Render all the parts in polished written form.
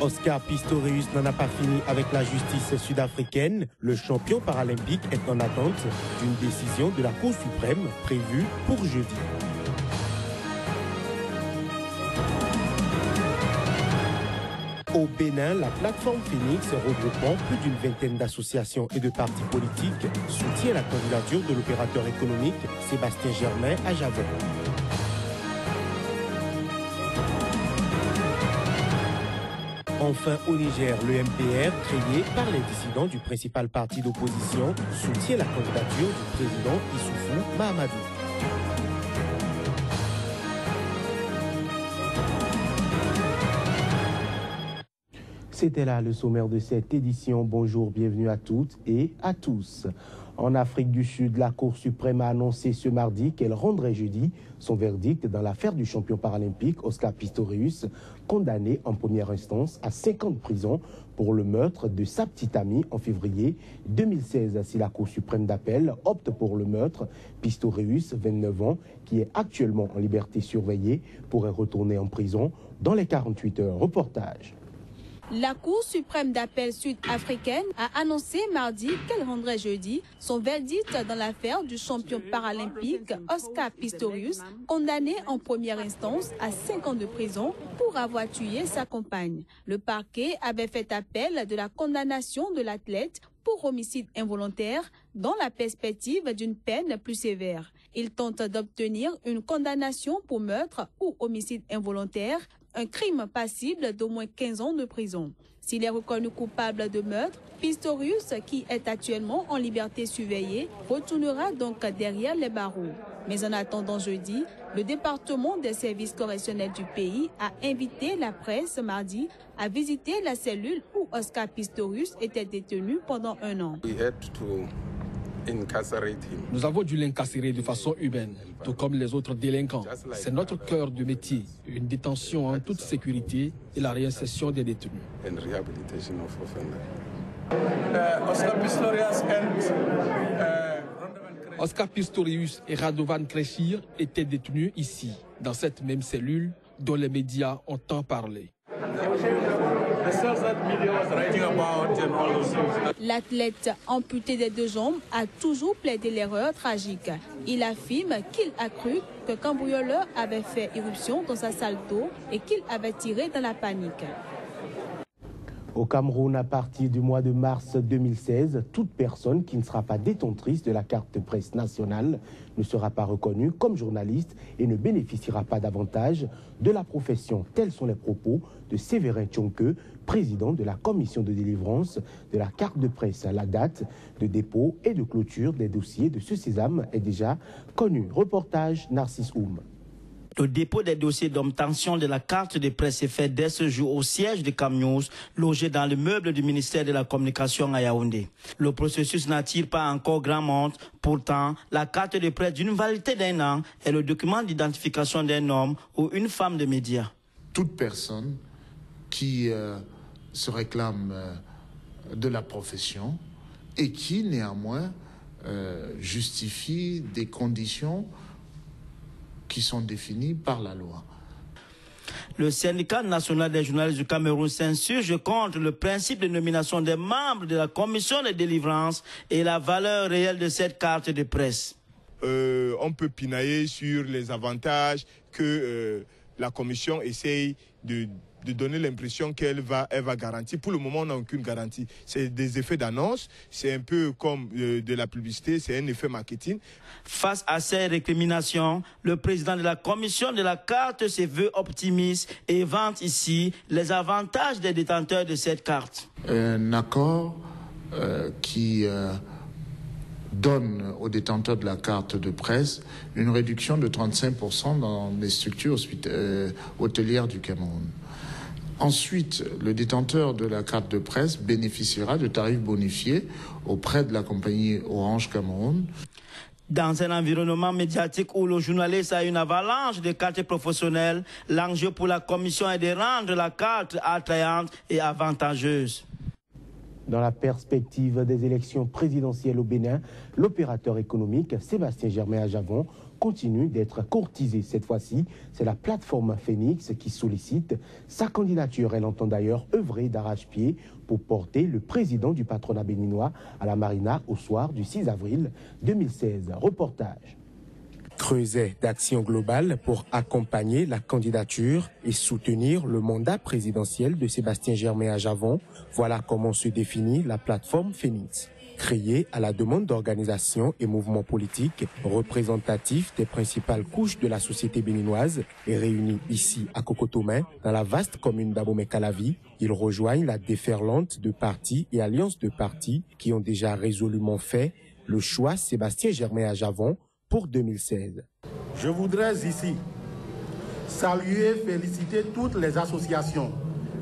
Oscar Pistorius n'en a pas fini avec la justice sud-africaine. Le champion paralympique est en attente d'une décision de la Cour suprême prévue pour jeudi. Au Bénin, la plateforme Phoenix, regroupant plus d'une vingtaine d'associations et de partis politiques, soutient la candidature de l'opérateur économique Sébastien Germain à Javon. Enfin, au Niger, le MPR, créé par les dissidents du principal parti d'opposition, soutient la candidature du président Issoufou Mahamadou. C'était là le sommaire de cette édition. Bonjour, bienvenue à toutes et à tous. En Afrique du Sud, la Cour suprême a annoncé ce mardi qu'elle rendrait jeudi son verdict dans l'affaire du champion paralympique Oscar Pistorius, condamné en première instance à 5 ans de prison pour le meurtre de sa petite amie en février 2016. Si la Cour suprême d'appel opte pour le meurtre, Pistorius, 29 ans, qui est actuellement en liberté surveillée, pourrait retourner en prison dans les 48 heures. Reportage. La Cour suprême d'appel sud-africaine a annoncé mardi qu'elle rendrait jeudi son verdict dans l'affaire du champion paralympique Oscar Pistorius, condamné en première instance à 5 ans de prison pour avoir tué sa compagne. Le parquet avait fait appel de la condamnation de l'athlète pour homicide involontaire dans la perspective d'une peine plus sévère. Il tente d'obtenir une condamnation pour meurtre ou homicide involontaire, un crime passible d'au moins 15 ans de prison. S'il est reconnu coupable de meurtre, Pistorius, qui est actuellement en liberté surveillée, retournera donc derrière les barreaux. Mais en attendant jeudi, le département des services correctionnels du pays a invité la presse mardi à visiter la cellule où Oscar Pistorius était détenu pendant 1 an. Nous avons dû l'incarcérer de façon humaine, tout comme les autres délinquants. C'est notre cœur de métier, une détention en toute sécurité et la réinsertion des détenus. Oscar Pistorius et Radovan Krejcir étaient détenus ici, dans cette même cellule dont les médias ont tant parlé. L'athlète amputé des 2 jambes a toujours plaidé l'erreur tragique. Il affirme qu'il a cru que cambrioleur avait fait irruption dans sa salle d'eau et qu'il avait tiré dans la panique. Au Cameroun, à partir du mois de mars 2016, toute personne qui ne sera pas détentrice de la carte de presse nationale ne sera pas reconnue comme journaliste et ne bénéficiera pas davantage de la profession. Tels sont les propos de Séverin Tchonke, président de la commission de délivrance de la carte de presse. La date de dépôt et de clôture des dossiers de ce sésame est déjà connue. Reportage Narcisse Oum. Le dépôt des dossiers d'obtention de la carte de presse est fait dès ce jour au siège de Camnews, logé dans le meuble du ministère de la Communication à Yaoundé. Le processus n'attire pas encore grand monde. Pourtant, la carte de presse d'une validité d'1 an est le document d'identification d'un homme ou une femme de médias. Toute personne qui se réclame de la profession et qui, néanmoins, justifie des conditions qui sont définis par la loi. Le syndicat national des journalistes du Cameroun s'insurge contre le principe de nomination des membres de la commission de délivrance et la valeur réelle de cette carte de presse. On peut pinailler sur les avantages que la commission essaye de donner l'impression qu'elle va garantir. Pour le moment, on n'a aucune garantie. C'est des effets d'annonce, c'est un peu comme de la publicité, c'est un effet marketing. Face à ces récriminations, le président de la commission de la carte se veut optimiste et vante ici les avantages des détenteurs de cette carte. Un accord qui donne aux détenteurs de la carte de presse une réduction de 35% dans les structures hôtelières du Cameroun. Ensuite, le détenteur de la carte de presse bénéficiera de tarifs bonifiés auprès de la compagnie Orange Cameroun. Dans un environnement médiatique où le journaliste a une avalanche de cartes professionnelles, l'enjeu pour la commission est de rendre la carte attrayante et avantageuse. Dans la perspective des élections présidentielles au Bénin, l'opérateur économique Sébastien Germain à Javon continue d'être courtisé. Cette fois-ci, c'est la plateforme Phoenix qui sollicite sa candidature. Elle entend d'ailleurs œuvrer d'arrache-pied pour porter le président du patronat béninois à la Marina au soir du 6 avril 2016. Reportage. Creuset d'action globale pour accompagner la candidature et soutenir le mandat présidentiel de Sébastien Germain à Javon. Voilà comment se définit la plateforme Phoenix. Créée à la demande d'organisations et mouvements politiques représentatifs des principales couches de la société béninoise et réunis ici à Cocotomain, dans la vaste commune d'Abomey-Calavi, ils rejoignent la déferlante de partis et alliances de partis qui ont déjà résolument fait le choix Sébastien Germain à Javon pour 2016. Je voudrais ici saluer, féliciter toutes les associations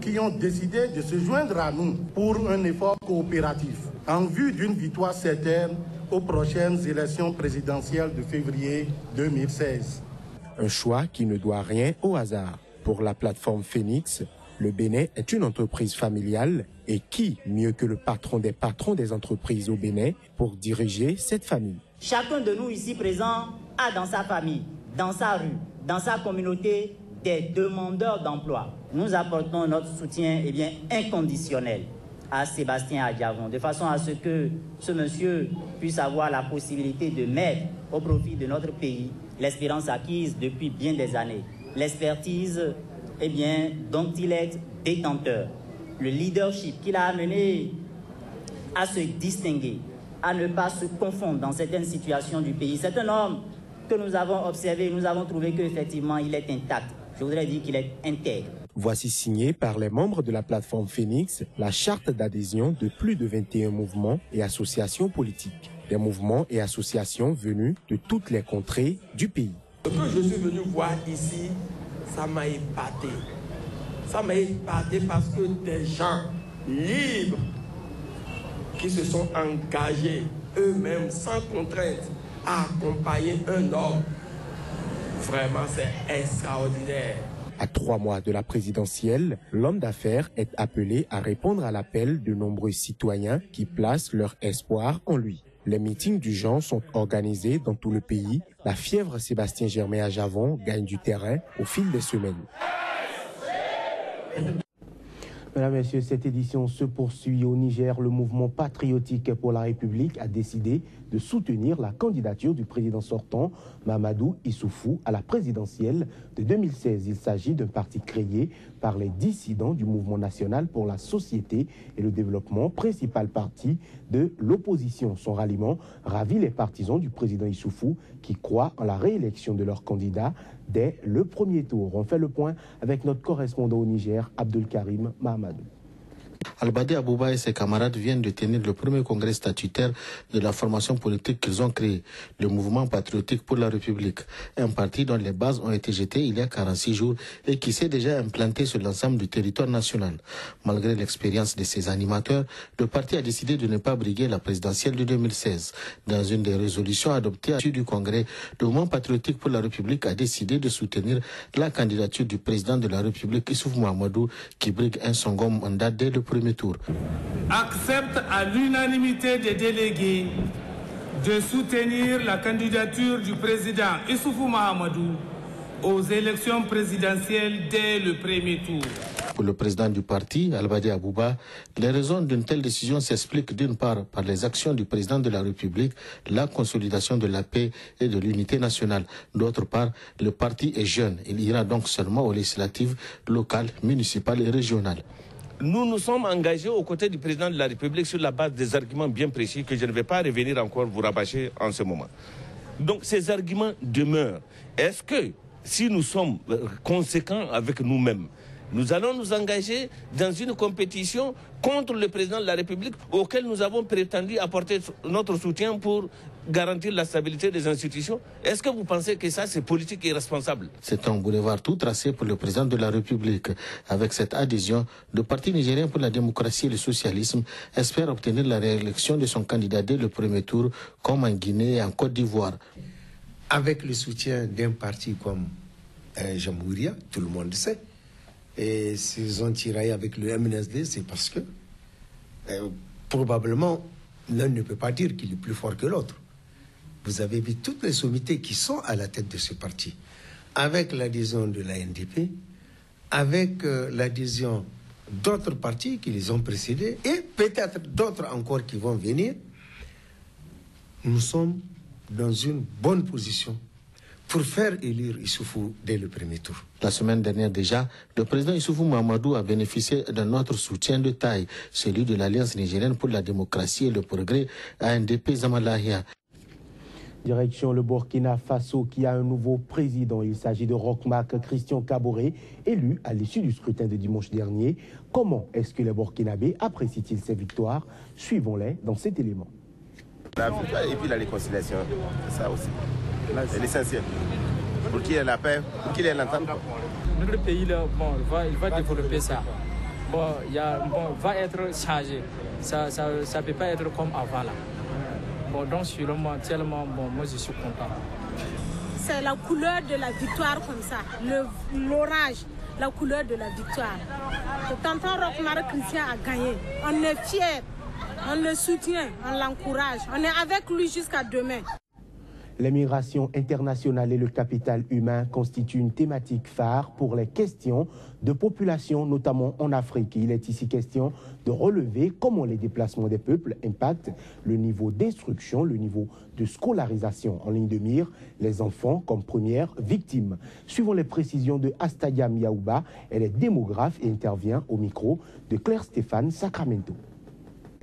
qui ont décidé de se joindre à nous pour un effort coopératif en vue d'une victoire certaine aux prochaines élections présidentielles de février 2016. Un choix qui ne doit rien au hasard. Pour la plateforme Phoenix, le Bénin est une entreprise familiale et qui, mieux que le patron des entreprises au Bénin, pour diriger cette famille? Chacun de nous ici présents a dans sa famille, dans sa rue, dans sa communauté, des demandeurs d'emploi. Nous apportons notre soutien inconditionnel à Sébastien Adjavon, de façon à ce que ce monsieur puisse avoir la possibilité de mettre au profit de notre pays l'espérance acquise depuis bien des années, l'expertise dont il est détenteur, le leadership qu'il a amené à se distinguer, à ne pas se confondre dans certaines situations du pays. C'est un homme que nous avons observé, nous avons trouvé qu'effectivement il est intact. Je voudrais dire qu'il est intègre. Voici signé par les membres de la plateforme Phoenix la charte d'adhésion de plus de 21 mouvements et associations politiques. Des mouvements et associations venus de toutes les contrées du pays. Ce que je suis venu voir ici, ça m'a épaté. Ça m'a épaté parce que des gens libres qui se sont engagés eux-mêmes sans contrainte à accompagner un homme, vraiment c'est extraordinaire. À 3 mois de la présidentielle, l'homme d'affaires est appelé à répondre à l'appel de nombreux citoyens qui placent leur espoir en lui. Les meetings du genre sont organisés dans tout le pays. La fièvre Sébastien Germain à Javon gagne du terrain au fil des semaines. Mesdames et messieurs, cette édition se poursuit au Niger. Le mouvement patriotique pour la République a décidé de soutenir la candidature du président sortant, Mahamadou Issoufou, à la présidentielle de 2016. Il s'agit d'un parti créé par les dissidents du mouvement national pour la société et le développement, principal parti de l'opposition. Son ralliement ravit les partisans du président Issoufou qui croient en la réélection de leur candidat dès le premier tour. On fait le point avec notre correspondant au Niger, Abdelkarim Mahamadou. Albadé Abouba et ses camarades viennent de tenir le premier congrès statutaire de la formation politique qu'ils ont créé, le Mouvement patriotique pour la République, un parti dont les bases ont été jetées il y a 46 jours et qui s'est déjà implanté sur l'ensemble du territoire national. Malgré l'expérience de ses animateurs, le parti a décidé de ne pas briguer la présidentielle de 2016. Dans une des résolutions adoptées à l'issue du congrès, le Mouvement patriotique pour la République a décidé de soutenir la candidature du président de la République, Issoufou Mahamadou, qui brigue un second mandat dès le premier tour. Accepte à l'unanimité des délégués de soutenir la candidature du président Issoufou Mahamadou aux élections présidentielles dès le premier tour. Pour le président du parti, Albadé Abouba, les raisons d'une telle décision s'expliquent d'une part par les actions du président de la République, la consolidation de la paix et de l'unité nationale. D'autre part, le parti est jeune. Il ira donc seulement aux législatives locales, municipales et régionales. Nous nous sommes engagés aux côtés du président de la République sur la base des arguments bien précis que je ne vais pas revenir encore vous rabâcher en ce moment. Donc ces arguments demeurent. Est-ce que si nous sommes conséquents avec nous-mêmes, nous allons nous engager dans une compétition contre le président de la République auquel nous avons prétendu apporter notre soutien pour garantir la stabilité des institutions? Est-ce que vous pensez que ça, c'est politique et responsable? C'est un boulevard tout tracé pour le président de la République. Avec cette adhésion, le Parti nigérien pour la démocratie et le socialisme espère obtenir la réélection de son candidat dès le premier tour, comme en Guinée et en Côte d'Ivoire. Avec le soutien d'un parti comme Jamhouria, tout le monde sait, et s'ils ont tiré avec le MNSD, c'est parce que probablement l'un ne peut pas dire qu'il est plus fort que l'autre. Vous avez vu toutes les sommités qui sont à la tête de ce parti, avec l'adhésion de la NDP, avec l'adhésion d'autres partis qui les ont précédés et peut-être d'autres encore qui vont venir. Nous sommes dans une bonne position pour faire élire Issoufou dès le premier tour. La semaine dernière déjà, le président Issoufou Mahamadou a bénéficié d'un autre soutien de taille, celui de l'Alliance nigérienne pour la démocratie et le progrès, ANDP Zamalahia. Direction le Burkina Faso qui a un nouveau président. Il s'agit de Roch-Marc Christian Kaboré, élu à l'issue du scrutin de dimanche dernier. Comment est-ce que les Burkinabés apprécient-ils ces victoires? Suivons-les dans cet élément. La victoire et puis la réconciliation, c'est ça aussi. C'est l'essentiel. Pour qu'il y ait la paix, pour qu'il y ait l'entente. Notre pays, là, bon, il va développer ça. Bon, va être changé. Ça ne peut pas être comme avant là. Bon, donc sûrement, tellement, bon, moi je suis content. C'est la couleur de la victoire comme ça, l'orage, la couleur de la victoire. Le tonton Roch-Marc Christian a gagné. On est fiers, on le soutient, on l'encourage. On est avec lui jusqu'à demain. L'immigration internationale et le capital humain constituent une thématique phare pour les questions de population, notamment en Afrique. Il est ici question de relever comment les déplacements des peuples impactent le niveau d'instruction, le niveau de scolarisation. En ligne de mire, les enfants comme première victime. Suivant les précisions de Astayam Yaouba, elle est démographe et intervient au micro de Claire Stéphane Sacramento.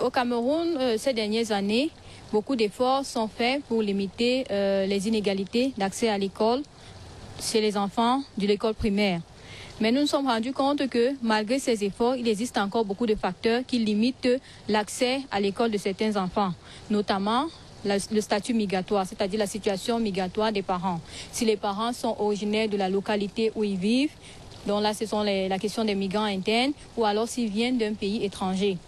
Au Cameroun, ces dernières années, beaucoup d'efforts sont faits pour limiter les inégalités d'accès à l'école chez les enfants de l'école primaire. Mais nous nous sommes rendus compte que malgré ces efforts, il existe encore beaucoup de facteurs qui limitent l'accès à l'école de certains enfants, notamment le statut migratoire, c'est-à-dire la situation migratoire des parents. Si les parents sont originaires de la localité où ils vivent, donc là ce sont la question des migrants internes, ou alors s'ils viennent d'un pays étranger.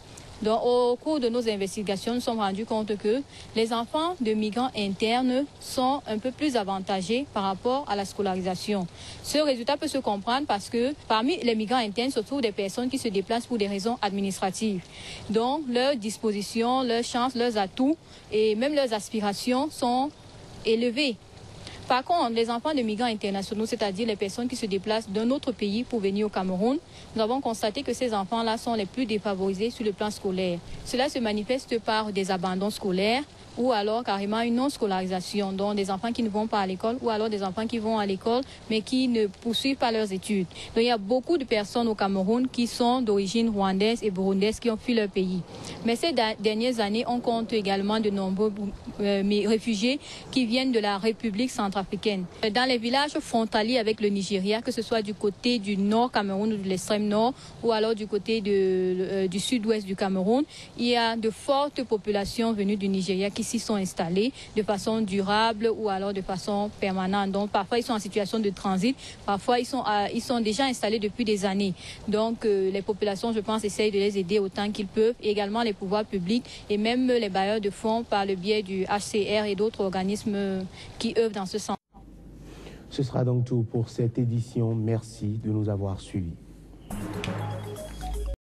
Donc, au cours de nos investigations, nous nous sommes rendus compte que les enfants de migrants internes sont un peu plus avantagés par rapport à la scolarisation. Ce résultat peut se comprendre parce que parmi les migrants internes se trouvent des personnes qui se déplacent pour des raisons administratives. Donc, leurs dispositions, leurs chances, leurs atouts et même leurs aspirations sont élevées. Par contre, les enfants de migrants internationaux, c'est-à-dire les personnes qui se déplacent d'un autre pays pour venir au Cameroun, nous avons constaté que ces enfants-là sont les plus défavorisés sur le plan scolaire. Cela se manifeste par des abandons scolaires ou alors carrément une non-scolarisation, donc des enfants qui ne vont pas à l'école ou alors des enfants qui vont à l'école mais qui ne poursuivent pas leurs études. Donc il y a beaucoup de personnes au Cameroun qui sont d'origine rwandaise et burundaise qui ont fui leur pays. Mais ces dernières années, on compte également de nombreux réfugiés qui viennent de la République centrafricaine. Dans les villages frontaliers avec le Nigeria, que ce soit du côté du nord Cameroun ou de l'extrême nord ou alors du côté du sud-ouest du Cameroun, il y a de fortes populations venues du Nigeria qui s'y sont installés de façon durable ou alors de façon permanente. Donc parfois ils sont en situation de transit, parfois ils sont déjà installés depuis des années. Donc les populations, je pense, essayent de les aider autant qu'ils peuvent, et également les pouvoirs publics et même les bailleurs de fonds par le biais du HCR et d'autres organismes qui œuvrent dans ce sens. Ce sera donc tout pour cette édition. Merci de nous avoir suivis.